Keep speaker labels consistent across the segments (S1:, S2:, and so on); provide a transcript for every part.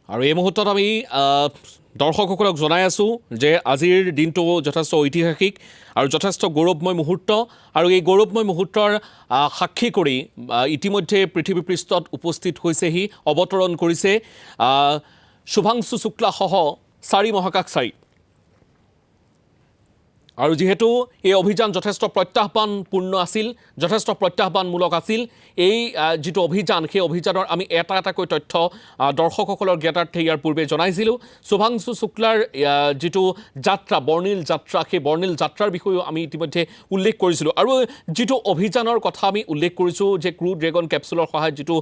S1: আৰু এই মুহূৰ্তত আমি দৰ্শকসকলক জনাই আছোঁ যে আজিৰ দিনটো যথেষ্ট ঐতিহাসিক আৰু যথেষ্ট গৌৰৱময় মুহূৰ্ত আৰু এই গৌৰৱময় মুহূৰ্তৰ সাক্ষী কৰি ইতিমধ্যে পৃথিৱী পৃষ্ঠত উপস্থিত হৈছেহি অৱতৰণ কৰিছে শুভাংশু শুক্লাসহ 4 মহাকাশচাৰী আৰু যেহেতু এই অভিযান যথেষ্ট প্ৰত্যাহ্বানপূৰ্ণ আছিল যথেষ্ট প্ৰত্যাহ্বানমূলক আছিল এই যেটো অভিযান সেই অভিযানৰ আমি এটাকৈ তথ্য দৰ্শকসকলৰ জ্ঞাতাৰ্থে ইয়াৰ পূৰ্বে জনাইছিলোঁ শুভাংশু শুক্লাৰ যেটো যাত্ৰা বৰ্ণিল যাত্ৰা সেই বৰ্ণিল যাত্ৰাৰ বিষয়েও আমি ইতিমধ্যে উল্লেখ কৰিছিলোঁ আৰু যেটো অভিযানৰ কথা আমি উল্লেখ কৰিছোঁ যে ক্ৰু ড্ৰেগন কেপচুলৰ সহায়ত যেটো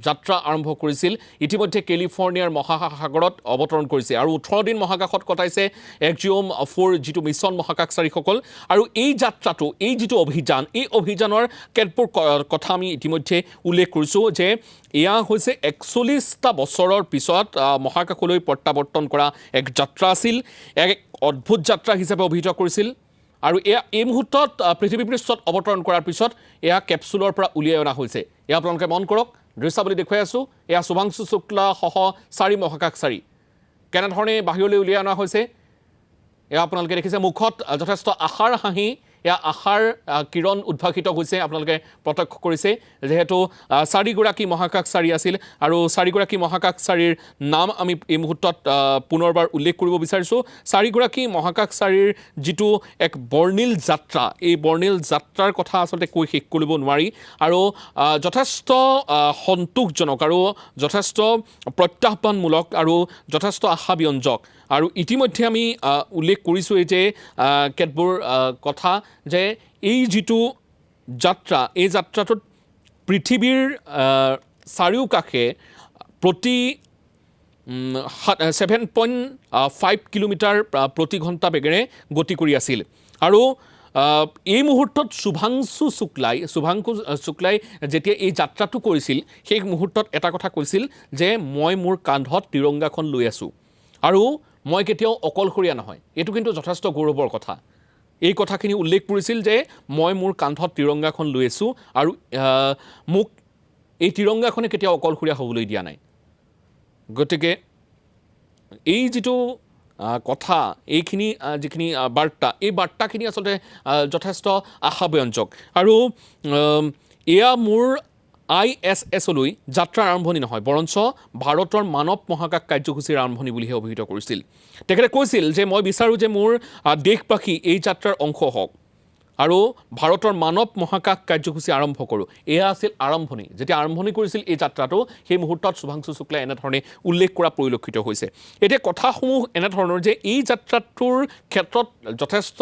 S1: যাত্ৰা আৰম্ভ কৰিছিল ইতিমধ্যে কেলিফৰ্ণিয়াৰ মহাসাগৰত অৱতৰণ কৰিছে আৰু 18 দিন মহাকাশত কটাইছে এক্সিওম 4 যেটো মিছন মহাকাশচাৰীসকল আৰু এই যাত্ৰাটো এই যেটো অভিযান এই অভিযানৰ কেতবোৰ কথা আমি ইতিমধ্যে উল্লেখ কৰিছোঁ যে এয়া হৈছে 41টা বছৰৰ পিছত মহাকাশলৈ প্ৰত্যাৱৰ্তন কৰা এক যাত্ৰা আছিল এক অদ্ভুত যাত্ৰা হিচাপে অভিহিত কৰিছিল আৰু এয়া এই মুহূৰ্তত পৃথিৱী পৃষ্ঠত অৱতৰণ কৰাৰ পিছত এয়া কেপচুলৰ পৰা উলিয়াই অনা হৈছে এয়া আপোনালোকে মন কৰক দৃশ্যাৱলী দেখুৱাই আছোঁ এয়া শুভাংশু শুক্লাসহ 4 মহাকাশচাৰী কেনেধৰণে বাহিৰলৈ উলিয়াই অনা হৈছে এয়া আপোনালোকে দেখিছে মুখত যথেষ্ট আশাৰ হাঁহি এয়া আশাৰ কিৰণ উদ্ভাসিত হৈছে আপোনালোকে প্ৰত্যক্ষ কৰিছে যেহেতু 4গৰাকী মহাকাশচাৰী আছিল আৰু 4গৰাকী মহাকাশচাৰীৰ নাম আমি এই মুহূৰ্তত পুনৰবাৰ উল্লেখ কৰিব বিচাৰিছোঁ 4গৰাকী মহাকাশচাৰীৰ যেটো এক বৰ্ণিল যাত্ৰা এই বৰ্ণিল যাত্ৰাৰ কথা আচলতে কৈ শেষ কৰিব নোৱাৰি আৰু যথেষ্ট সন্তোষজনক আৰু যথেষ্ট প্ৰত্যাহ্বানমূলক আৰু যথেষ্ট আশাব্যঞ্জক আৰু ইতিমধ্যে আমি উল্লেখ কৰিছোঁ যে কেতবোৰ কথা যে এই যেটো যাত্ৰা এই যাত্ৰাটোত পৃথিৱীৰ চাৰিওকাষে প্ৰতি 7.5 কিলোমিটাৰ প্ৰতি ঘণ্টা বেগেৰে গতি কৰি আছিল আৰু এই মুহূৰ্তত শুভাংশু শুক্লাই যেতিয়া এই যাত্ৰাটো কৰিছিল সেই মুহূৰ্তত এটা কথা কৈছিল যে মই মোৰ কান্ধত তিৰংগাখন লৈ আছোঁ আৰু মই কেতিয়াও অকলশৰীয়া নহয় এইটো কিন্তু যথেষ্ট গৌৰৱৰ কথা এই কথাখিনি উল্লেখ কৰিছিল যে মই মোৰ কান্ধত তিৰংগাখন লৈ আছোঁ আৰু মোক এই তিৰংগাখনে কেতিয়াও অকলশৰীয়া হ'বলৈ দিয়া নাই গতিকে এই যেটো কথা এইখিনি যিখিনি বাৰ্তা এই বাৰ্তাখিনি আচলতে যথেষ্ট আশাব্যঞ্জক আৰু এয়া মোৰ ISSলৈ যাত্ৰাৰ আৰম্ভণি নহয় বৰঞ্চ ভাৰতৰ মানৱ মহাকাশ কাৰ্যসূচীৰ আৰম্ভণি বুলিহে অভিহিত কৰিছিল তেখেতে কৈছিল যে মই বিচাৰোঁ যে মোৰ দেশবাসী এই যাত্ৰাৰ অংশ হওক আৰু ভাৰতৰ মানৱ মহাকাশ কাৰ্যসূচী আৰম্ভ কৰোঁ এয়া আছিল আৰম্ভণি যেতিয়া আৰম্ভণি কৰিছিল এই যাত্ৰাটো সেই মুহূৰ্তত শুভাংশু শুক্লাই এনেধৰণে উল্লেখ কৰা পৰিলক্ষিত হৈছে এতিয়া কথাসমূহ এনেধৰণৰ যে এই যাত্ৰাটোৰ ক্ষেত্ৰত যথেষ্ট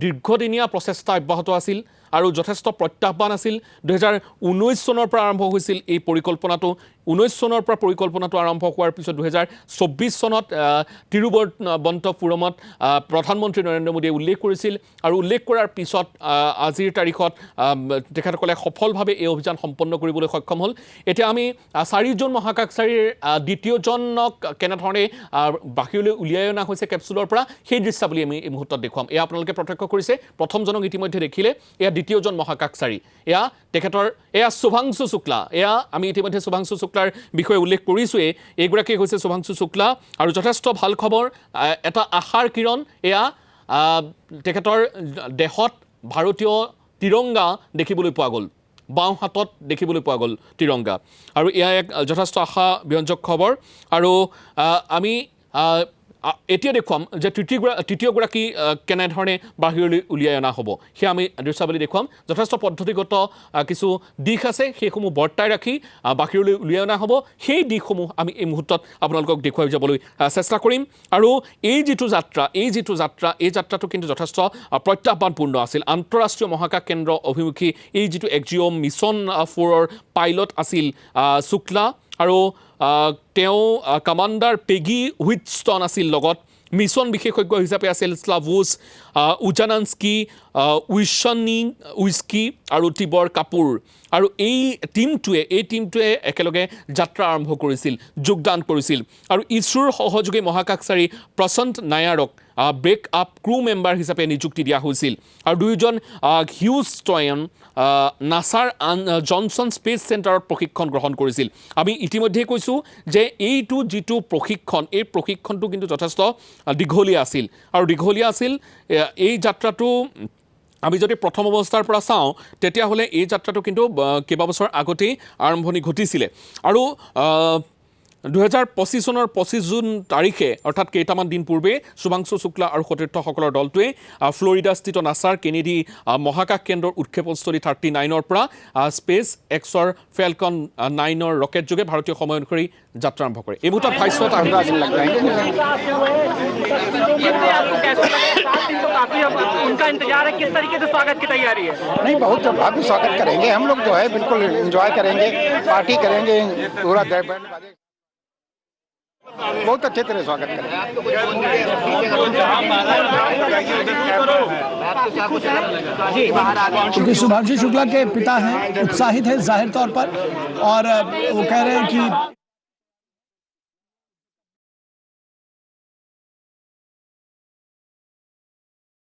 S1: দীৰ্ঘদিনীয়া প্ৰচেষ্টা অব্যাহত আছিল আৰু যথেষ্ট প্ৰত্যাহ্বান আছিল 2019 চনৰ পৰা আৰম্ভ হৈছিল এই পৰিকল্পনাটো 19 চনৰ পৰা পৰিকল্পনাটো আৰম্ভ হোৱাৰ পিছত 2024 চনত তিৰুৱনন্তপুৰমত প্ৰধানমন্ত্ৰী নৰেন্দ্ৰ মোদীয়ে উল্লেখ কৰিছিল আৰু উল্লেখ কৰাৰ পিছত আজিৰ তাৰিখত তেখেতসকলে সফলভাৱে এই অভিযান সম্পন্ন কৰিবলৈ সক্ষম হ'ল এতিয়া আমি 4জন মহাকাশচাৰীৰ দ্বিতীয়জনক কেনেধৰণে বাহিৰলৈ উলিয়াই অনা হৈছে কেপচুলৰ পৰা সেই দৃশ্যাৱলী আমি এই মুহূৰ্তত দেখুৱাম এয়া আপোনালোকে প্ৰত্যক্ষ কৰিছে প্ৰথমজনক ইতিমধ্যে দেখিলে এয়া দ্বিতীয়জন মহাকাশচাৰী এয়া তেখেতৰ এয়া শুভাংশু শুক্লা এয়া আমি ইতিমধ্যে শুভাংশু শুক্লাৰ বিষয়ে উল্লেখ কৰিছোঁৱে এইগৰাকী হৈছে শুভাংশু শুক্লা আৰু যথেষ্ট ভাল খবৰ এটা আশাৰ কিৰণ এয়া তেখেতৰ দেহত ভাৰতীয় তিৰংগা দেখিবলৈ পোৱা গ'ল বাওঁ হাতত দেখিবলৈ পোৱা গ'ল তিৰংগা আৰু এয়া এক যথেষ্ট আশাব্যঞ্জক খবৰ আৰু আমি এতিয়া দেখুৱাম যে তৃতীয়গৰাকী কেনেধৰণে বাহিৰলৈ উলিয়াই অনা হ'ব সেয়া আমি দৃশ্যাৱলী দেখুৱাম যথেষ্ট পদ্ধতিগত কিছু দিশ আছে সেইসমূহ বৰ্তাই ৰাখি বাহিৰলৈ উলিয়াই অনা হ'ব সেই দিশসমূহ আমি এই মুহূৰ্তত আপোনালোকক দেখুৱাই যাবলৈ চেষ্টা কৰিম আৰু এই যাত্ৰাটো কিন্তু যথেষ্ট প্ৰত্যাহ্বানপূৰ্ণ আছিল আন্তঃৰাষ্ট্ৰীয় মহাকাশ কেন্দ্ৰ অভিমুখী এই যেটো এক্সিওম মিছন 4ৰ পাইলট আছিল শুক্লা আৰু তেওঁ কমাণ্ডাৰ পেগি হুইটষ্টন আছিল লগত মিছন বিশেষজ্ঞ হিচাপে আছিল স্লাভুছ উজানান্স্কি উইস্কি আৰু টিবৰ কাপুৰ আৰু এই টিমটোৱে একেলগে যাত্ৰা আৰম্ভ কৰিছিল, যোগদান কৰিছিল আৰু ইছৰোৰ সহযোগী মহাকাশচাৰী প্ৰশান্ত নায়াৰক ব্ৰেক আপ ক্ৰু মেম্বাৰ হিচাপে নিযুক্তি দিয়া হৈছিল আৰু দুয়োজন হিউষ্টন নাছাৰ জনছন স্পেচ চেণ্টাৰত প্ৰশিক্ষণ গ্ৰহণ কৰিছিল। আমি ইতিমধ্যে কৈছোঁ যে এইটো যিটো প্ৰশিক্ষণ, এই প্ৰশিক্ষণটো কিন্তু যথেষ্ট দীঘলীয়া আছিল আৰু এই যাত্ৰাটো আমি যদি প্ৰথম অৱস্থাৰ পৰা চাওঁ তেতিয়াহ'লে এই যাত্ৰাটো কিন্তু কেইবাবছৰ আগতেই আৰম্ভণি ঘটিছিলে আৰু 2025 চনৰ 25 জুন তাৰিখে অৰ্থাৎ কেইটামান দিন পূৰ্বে শুভাংশু শুক্লা আৰু সতীৰ্থসকলৰ দলটোৱে ফ্লৰিডাস্থিত নাছাৰ কেনেডি মহাকাশ কেন্দ্ৰৰ উৎক্ষেপণস্থলী 39ৰ পৰা স্পেচ এক্সৰ ফেলকন 9ৰ ৰকেট যোগে ভাৰতীয় সময় অনুসৰি যাত্ৰা আৰম্ভ কৰে। এই মুহূৰ্তত ভাষ্যত
S2: उनका इंतजार है, किस तरीके से स्वागत की तैयारी है?
S3: नहीं, बहुत भव्य स्वागत करेंगे हम लोग, जो है बिल्कुल एंजॉय करेंगे, पार्टी करेंगे, पूरा बहुत अच्छे तरह स्वागत करेंगे।
S4: क्योंकि शुभांशु शुक्ला के पिता हैं, उत्साहित है जाहिर तौर पर, और वो कह रहे हैं कि